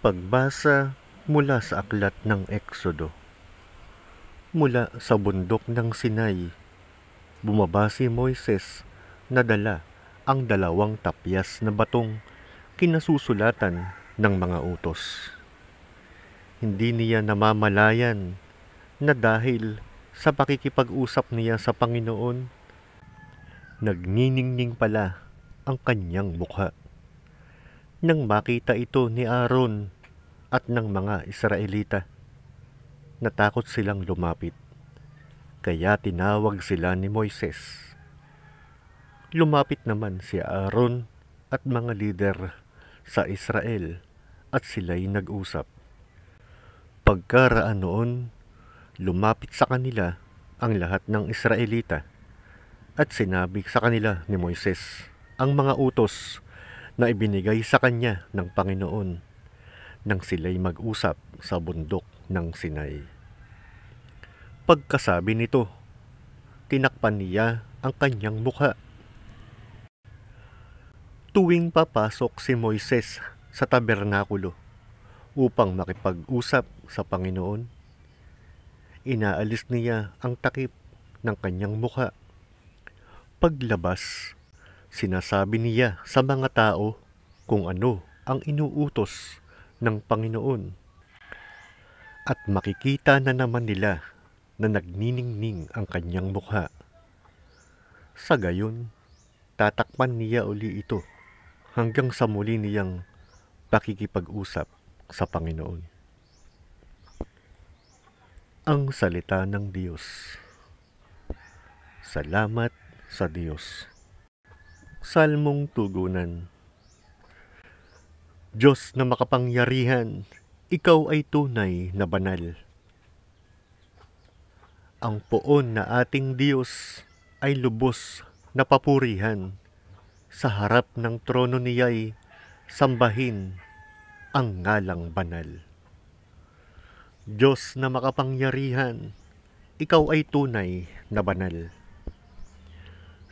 Pagbasa mula sa aklat ng Eksodo. Mula sa bundok ng Sinai, bumaba si Moises na dala ang 2 tapyas na batong kinasusulatan ng mga utos. Hindi niya namamalayan na dahil sa pakikipag-usap niya sa Panginoon, nagniningning pala ang kanyang mukha. Nang makita ito ni Aaron at ng mga Israelita, natakot silang lumapit, kaya tinawag sila ni Moises. Lumapit naman si Aaron at mga lider sa Israel at sila'y nag-usap. Pagkaraan noon, lumapit sa kanila ang lahat ng Israelita at sinabi sa kanila ni Moises ang mga utos na ibinigay sa kanya ng Panginoon nang sila'y mag-usap sa bundok ng Sinai. Pagkasabi nito, tinakpan niya ang kanyang mukha. Tuwing papasok si Moises sa tabernakulo upang makipag-usap sa Panginoon, inaalis niya ang takip ng kanyang mukha. Paglabas, sinasabi niya sa mga tao kung ano ang inuutos ng Panginoon. At makikita na naman nila na nagniningning ang kanyang mukha. Sa gayon, tatakpan niya uli ito hanggang sa muli niyang pakikipag-usap sa Panginoon. Ang salita ng Diyos. Salamat sa Diyos. Salmong tugunan. Diyos na makapangyarihan, ikaw ay tunay na banal. Ang poon na ating Diyos ay lubos na papurihan. Sa harap ng trono niya'y sambahin ang ngalang banal. Diyos na makapangyarihan, ikaw ay tunay na banal.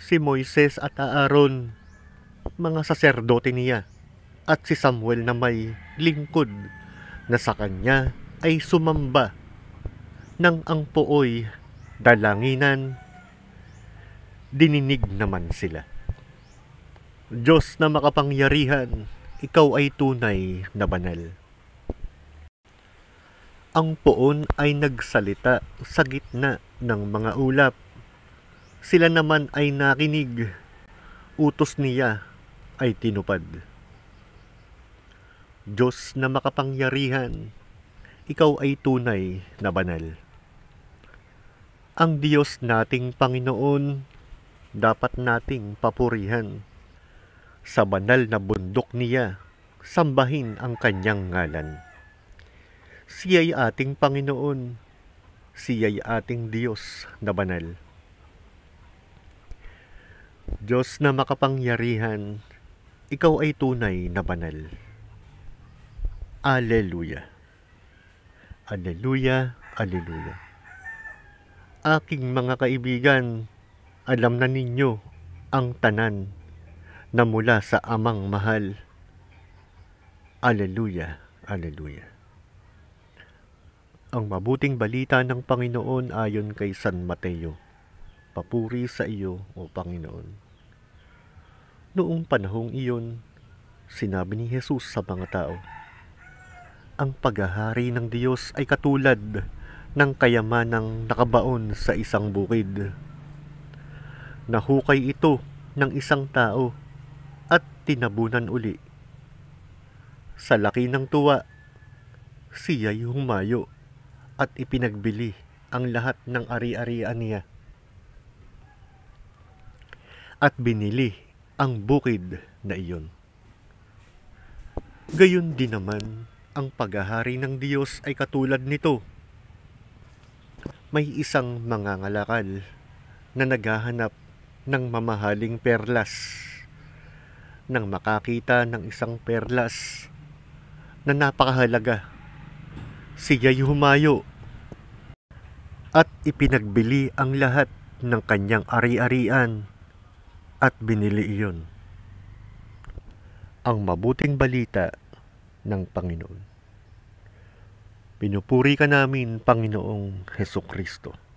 Si Moises at Aaron, mga saserdote niya, at si Samuel na may lingkod na sa kanya ay sumamba nang ang pooy dalanginan, dininig naman sila. Diyos na makapangyarihan, ikaw ay tunay na banal. Ang poon ay nagsalita sa gitna ng mga ulap. Sila naman ay nakinig, utos niya ay tinupad. Diyos na makapangyarihan, ikaw ay tunay na banal. Ang Diyos nating Panginoon, dapat nating papurihan. Sa banal na bundok niya, sambahin ang kanyang ngalan. Siya'y ating Panginoon, siya'y ating Diyos na banal. Diyos na makapangyarihan, ikaw ay tunay na banal. Alleluia. Alleluia, alleluia. Aking mga kaibigan, alam na ninyo ang tanan na mula sa Amang mahal. Alleluia, alleluia. Ang mabuting balita ng Panginoon ayon kay San Mateo. Papuri sa iyo, O Panginoon. Noong panahong iyon, sinabi ni Jesus sa mga tao, ang paghahari ng Diyos ay katulad ng kayamanang nakabaon sa isang bukid. Nahukay ito ng isang tao at tinabunan uli. Sa laki ng tuwa, siya'y humayo at ipinagbili ang lahat ng ari-arian niya. At binili ang bukid na iyon. Gayon din naman, ang paghahari ng Diyos ay katulad nito. May isang mangangalakal na naghahanap ng mamahaling perlas. Nang makakita ng isang perlas na napakahalaga, siya'y humayo at ipinagbili ang lahat ng kanyang ari-arian at binili iyon. Ang mabuting balita ng Panginoon. Pinupuri ka namin, Panginoong Heso Kristo.